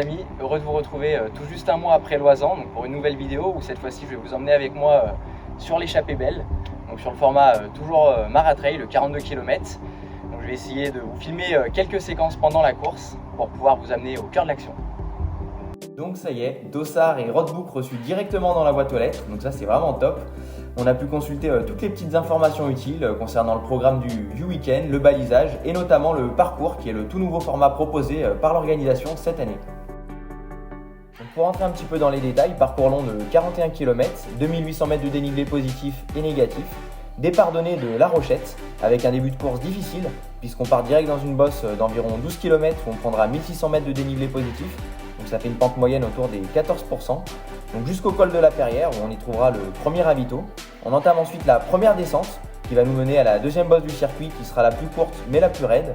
amis, heureux de vous retrouver tout juste un mois après Loisan, donc pour une nouvelle vidéo où cette fois-ci je vais vous emmener avec moi sur l'échappée belle, donc sur le format toujours Maratrail, le 42 km. Donc je vais essayer de vous filmer quelques séquences pendant la course pour pouvoir vous amener au cœur de l'action. Donc ça y est, dossard et roadbook reçus directement dans la boîte aux lettres, donc ça c'est vraiment top. On a pu consulter toutes les petites informations utiles concernant le programme du week-end, le balisage et notamment le parcours qui est le tout nouveau format proposé par l'organisation cette année. Donc pour rentrer un petit peu dans les détails, parcours long de 41 km, 2800 mètres de dénivelé positif et négatif, départ donné de La Rochette avec un début de course difficile puisqu'on part direct dans une bosse d'environ 12 km où on prendra 1600 mètres de dénivelé positif. Donc ça fait une pente moyenne autour des 14%. Donc jusqu'au col de la Perrière où on y trouvera le premier ravito. On entame ensuite la première descente qui va nous mener à la deuxième bosse du circuit qui sera la plus courte mais la plus raide.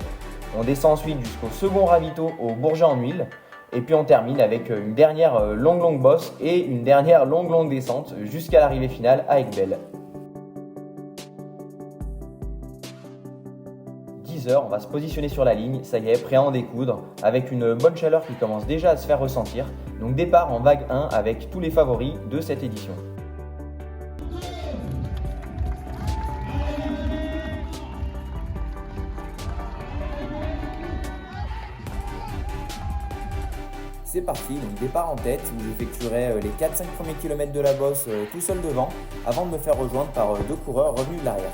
On descend ensuite jusqu'au second ravito au Bourget en Huile. Et puis on termine avec une dernière longue bosse et une dernière longue descente jusqu'à l'arrivée finale à Aiguebelle. 10 heures, on va se positionner sur la ligne, ça y est, prêt à en découdre, avec une bonne chaleur qui commence déjà à se faire ressentir. Donc départ en vague 1 avec tous les favoris de cette édition. C'est parti, donc départ en tête où j'effectuerai les 4-5 premiers kilomètres de la bosse tout seul devant avant de me faire rejoindre par deux coureurs revenus de l'arrière.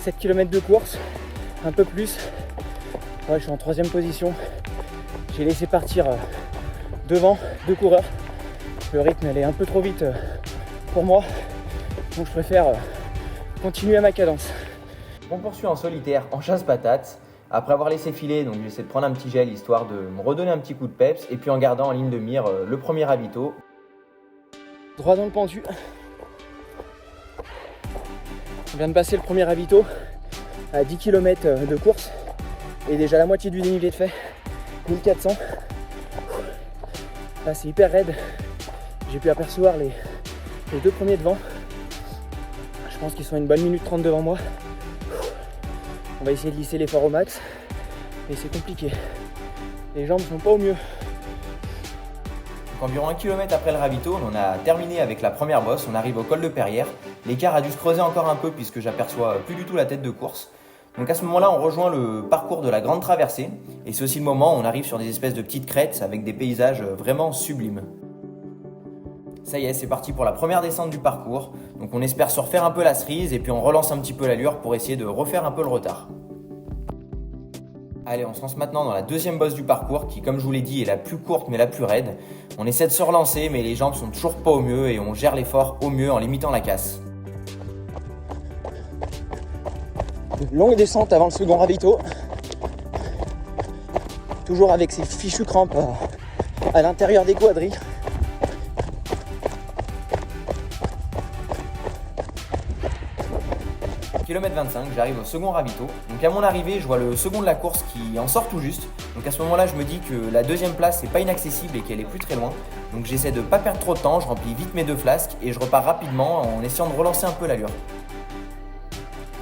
7 km de course, un peu plus. Ouais, je suis en 3e position. J'ai laissé partir devant deux coureurs. Le rythme elle est un peu trop vite pour moi, donc je préfère continuer à ma cadence. On poursuit en solitaire, en chasse-patate. Après avoir laissé filer, donc j'essaie de prendre un petit gel histoire de me redonner un petit coup de peps et puis en gardant en ligne de mire le premier ravito. Droit dans le pendu. On vient de passer le premier ravito à 10 km de course et déjà la moitié du dénivelé de fait, 1400. Là c'est hyper raide, j'ai pu apercevoir les deux premiers devant. Je pense qu'ils sont une bonne minute 30 devant moi. On va essayer de lisser l'effort au max, mais c'est compliqué. Les jambes sont pas au mieux. Donc environ 1 km après le ravito, on a terminé avec la première bosse, on arrive au col de Perrière. L'écart a dû se creuser encore un peu puisque j'aperçois plus du tout la tête de course. Donc à ce moment-là, on rejoint le parcours de la Grande Traversée et c'est aussi le moment où on arrive sur des espèces de petites crêtes avec des paysages vraiment sublimes. Ça y est, c'est parti pour la première descente du parcours. Donc on espère se refaire un peu la cerise et puis on relance un petit peu l'allure pour essayer de refaire un peu le retard. Allez, on se lance maintenant dans la deuxième bosse du parcours qui, comme je vous l'ai dit, est la plus courte mais la plus raide. On essaie de se relancer mais les jambes sont toujours pas au mieux et on gère l'effort au mieux en limitant la casse. Longue descente avant le second ravito. Toujours avec ces fichues crampes à l'intérieur des quadrilles. Kilomètre 25, j'arrive au second ravito. Donc à mon arrivée, je vois le second de la course qui en sort tout juste. Donc à ce moment-là, je me dis que la deuxième place n'est pas inaccessible et qu'elle est plus très loin. Donc j'essaie de ne pas perdre trop de temps, je remplis vite mes deux flasques et je repars rapidement en essayant de relancer un peu l'allure.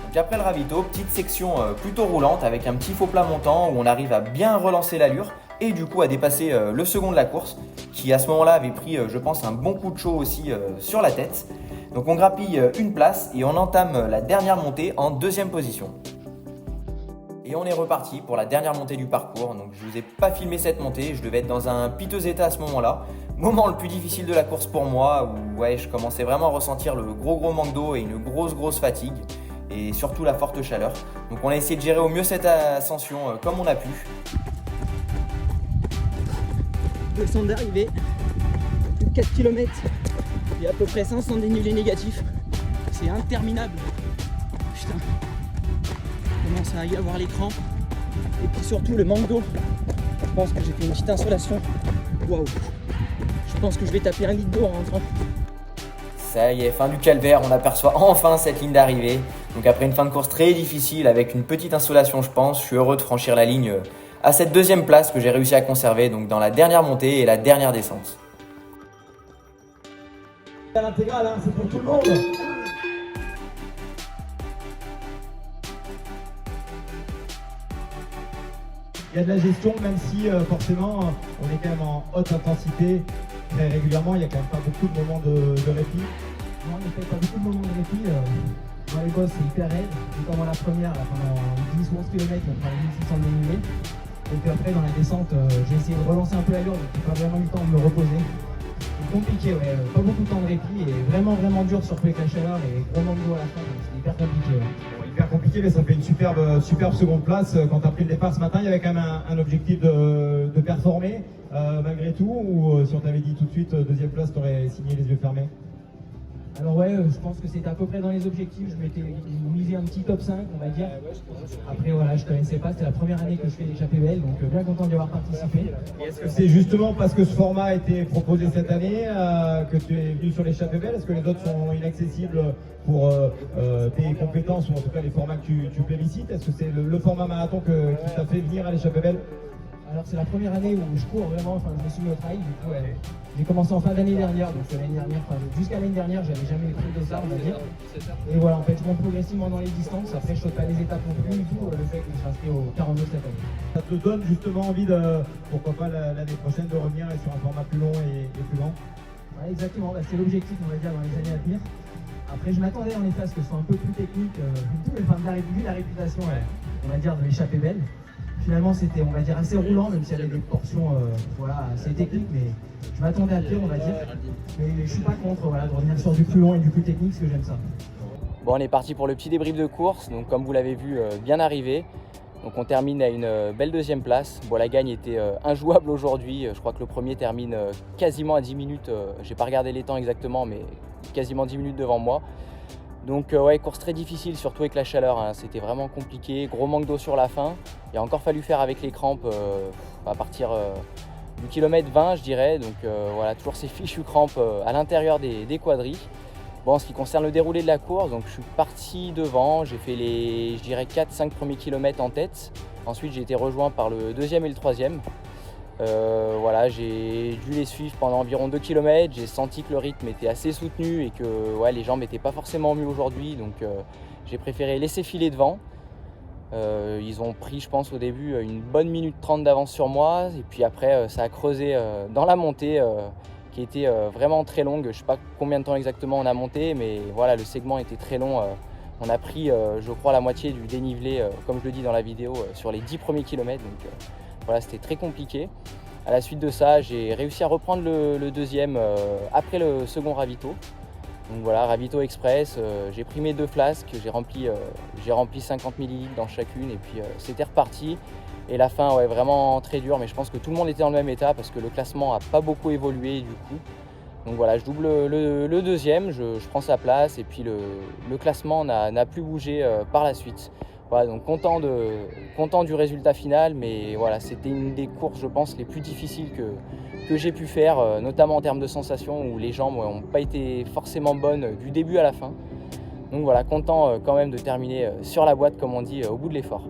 Donc après le ravito, petite section plutôt roulante avec un petit faux plat montant où on arrive à bien relancer l'allure et du coup à dépasser le second de la course qui à ce moment-là avait pris, je pense, un bon coup de chaud aussi sur la tête. Donc on grappille une place et on entame la dernière montée en deuxième position. Et on est reparti pour la dernière montée du parcours. Donc je ne vous ai pas filmé cette montée, je devais être dans un piteux état à ce moment-là. Moment le plus difficile de la course pour moi où ouais, je commençais vraiment à ressentir le gros manque d'eau et une grosse fatigue. Et surtout la forte chaleur. Donc on a essayé de gérer au mieux cette ascension comme on a pu. Descente d'arrivée, plus de 4 km. Il y a à peu près 500 dénivelés négatifs. C'est interminable. Putain. Je commence à y avoir les crampes. Et puis surtout le manque d'eau. Je pense que j'ai fait une petite insolation. Waouh. Je pense que je vais taper 1 litre d'eau en rentrant. Ça y est, fin du calvaire, on aperçoit enfin cette ligne d'arrivée. Donc après une fin de course très difficile, avec une petite insolation je pense, je suis heureux de franchir la ligne à cette deuxième place que j'ai réussi à conserver donc dans la dernière montée et la dernière descente. À l'intégrale, hein, c'est pour tout le monde. il y a de la gestion, même si forcément on est quand même en haute intensité très régulièrement, il n'y a quand même pas beaucoup de moments de répit. Non, on ne fait pas beaucoup de moments de répit. Dans les bosses, c'est hyper raide. Notamment la première, là, pendant 10 ou 11 km, on prend 1600 dénivelés. Et puis après, dans la descente, j'ai essayé de relancer un peu l'allure, donc j'ai pas vraiment eu le temps de me reposer. C'est compliqué, ouais. Pas beaucoup de temps de répit et vraiment dur sur avec la chaleur et gros manque d'eau à la fin, donc c'est hyper compliqué. Ouais. Bon, hyper compliqué, mais ça fait une superbe seconde place. Quand tu as pris le départ ce matin, il y avait quand même un objectif de performer malgré tout, ou si on t'avait dit tout de suite deuxième place, tu aurais signé les yeux fermés? Alors ouais, je pense que c'était à peu près dans les objectifs, je m'étais misé un petit top 5 on va dire. Après voilà, je connaissais pas, c'était la première année que je fais l'échappée belle, donc bien content d'y avoir participé. Et est-ce que c'est justement parce que ce format a été proposé cette année que tu es venu sur l'échappée belle? Est-ce que les autres sont inaccessibles pour tes compétences ou en tout cas les formats que tu plébiscites? Est-ce que c'est le format marathon qui t'a fait venir à l'échappée belle? Alors c'est la première année où je cours vraiment, enfin je me suis mis au trail, du coup j'ai commencé en fin d'année dernière, donc l'année dernière, jusqu'à l'année dernière j'avais jamais pris de ça on va dire. Et voilà, en fait je monte progressivement dans les distances, après je saute pas les étapes non plus du tout, le fait que je suis inscrit au 42 cette année. Ça te donne justement envie pourquoi pas l'année prochaine de revenir sur un format plus long et plus grand? Ouais, exactement, c'est l'objectif on va dire dans les années à venir. Après je m'attendais en effet à ce que ce soit un peu plus technique, vu la réputation on va dire de l'échappée belle. Finalement, c'était, on va dire, assez roulant, même s'il y avait des portions assez techniques, mais je m'attendais à pire, on va dire. Mais je suis pas contre de revenir sur du plus long et du plus technique, parce que j'aime ça. Bon, on est parti pour le petit débrief de course. Donc, comme vous l'avez vu, bien arrivé. Donc, on termine à une belle deuxième place. Bon, la gagne était injouable aujourd'hui. Je crois que le premier termine quasiment à 10 minutes. J'ai pas regardé les temps exactement, mais quasiment 10 minutes devant moi. Donc ouais, course très difficile, surtout avec la chaleur, hein. C'était vraiment compliqué, gros manque d'eau sur la fin. Il a encore fallu faire avec les crampes à partir du kilomètre 20 je dirais. Donc voilà, toujours ces fichues crampes à l'intérieur des quadris. Bon, en ce qui concerne le déroulé de la course, donc je suis parti devant, j'ai fait les, je dirais 4-5 premiers kilomètres en tête. Ensuite j'ai été rejoint par le deuxième et le troisième. Voilà, j'ai dû les suivre pendant environ 2 km, j'ai senti que le rythme était assez soutenu et que les jambes n'étaient pas forcément mieux aujourd'hui, donc j'ai préféré laisser filer devant. Ils ont pris, je pense, au début une bonne minute 30 d'avance sur moi, et puis après ça a creusé dans la montée qui était vraiment très longue. Je ne sais pas combien de temps exactement on a monté, mais voilà, le segment était très long. On a pris, je crois, la moitié du dénivelé, comme je le dis dans la vidéo, sur les 10 premiers kilomètres. Donc, voilà, c'était très compliqué. À la suite de ça, j'ai réussi à reprendre le deuxième après le second ravito. Donc voilà, ravito express, j'ai pris mes 2 flasques, j'ai rempli 50 ml dans chacune et puis c'était reparti. Et la fin, ouais, vraiment très dur, mais je pense que tout le monde était dans le même état parce que le classement n'a pas beaucoup évolué du coup. Donc voilà, je double le deuxième, je prends sa place et puis le classement n'a plus bougé par la suite. Voilà, donc content du résultat final, mais voilà, c'était une des courses, je pense, les plus difficiles que j'ai pu faire, notamment en termes de sensations où les jambes n'ont pas été forcément bonnes du début à la fin. Donc voilà, content quand même de terminer sur la boîte, comme on dit, au bout de l'effort.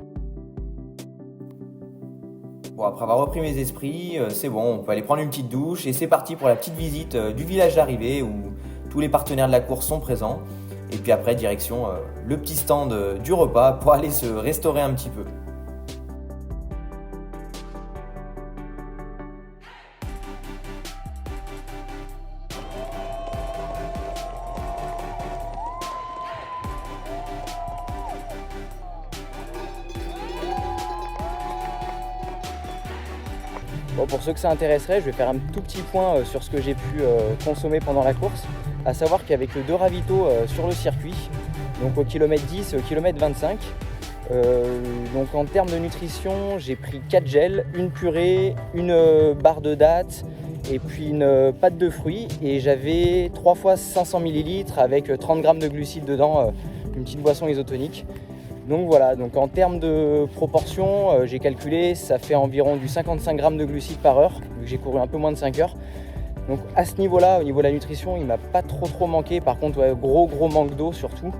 Bon, après avoir repris mes esprits, c'est bon, on peut aller prendre une petite douche et c'est parti pour la petite visite du village d'arrivée où tous les partenaires de la course sont présents. Et puis après, direction le petit stand du repas pour aller se restaurer un petit peu. Bon, pour ceux que ça intéresserait, je vais faire un tout petit point sur ce que j'ai pu consommer pendant la course. À savoir qu'avec 2 ravitaux sur le circuit, donc au kilomètre 10 et au kilomètre 25, donc en termes de nutrition, j'ai pris 4 gels, une purée, une barre de dattes et puis une pâte de fruits. Et j'avais 3 fois 500 ml avec 30 g de glucides dedans, une petite boisson isotonique. Donc voilà, donc en termes de proportion, j'ai calculé, ça fait environ du 55 g de glucides par heure, vu que j'ai couru un peu moins de 5 heures. Donc à ce niveau-là, au niveau de la nutrition, il m'a pas trop manqué. Par contre, ouais, gros manque d'eau surtout.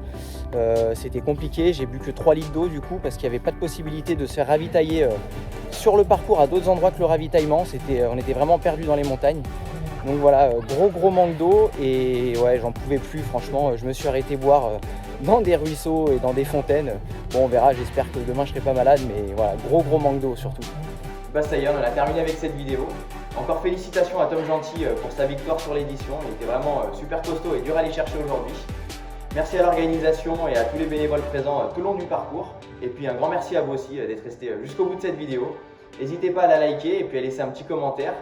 C'était compliqué, j'ai bu que 3 litres d'eau du coup, parce qu'il n'y avait pas de possibilité de se faire ravitailler sur le parcours à d'autres endroits que le ravitaillement. On était vraiment perdus dans les montagnes. Donc voilà, gros manque d'eau et ouais, j'en pouvais plus franchement. Je me suis arrêté boire dans des ruisseaux et dans des fontaines. Bon, on verra, j'espère que demain je serai pas malade, mais voilà, gros manque d'eau surtout. Bah ça y est, on en a terminé avec cette vidéo. Encore félicitations à Tom Gentil pour sa victoire sur l'édition. Il était vraiment super costaud et dur à aller chercher aujourd'hui. Merci à l'organisation et à tous les bénévoles présents tout le long du parcours. Et puis un grand merci à vous aussi d'être resté jusqu'au bout de cette vidéo. N'hésitez pas à la liker et puis à laisser un petit commentaire.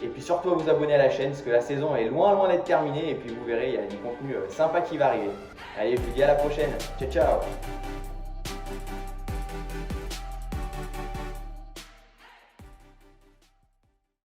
Et puis surtout à vous abonner à la chaîne parce que la saison est loin d'être terminée. Et puis vous verrez, il y a du contenu sympa qui va arriver. Allez, je vous dis à la prochaine. Ciao, ciao!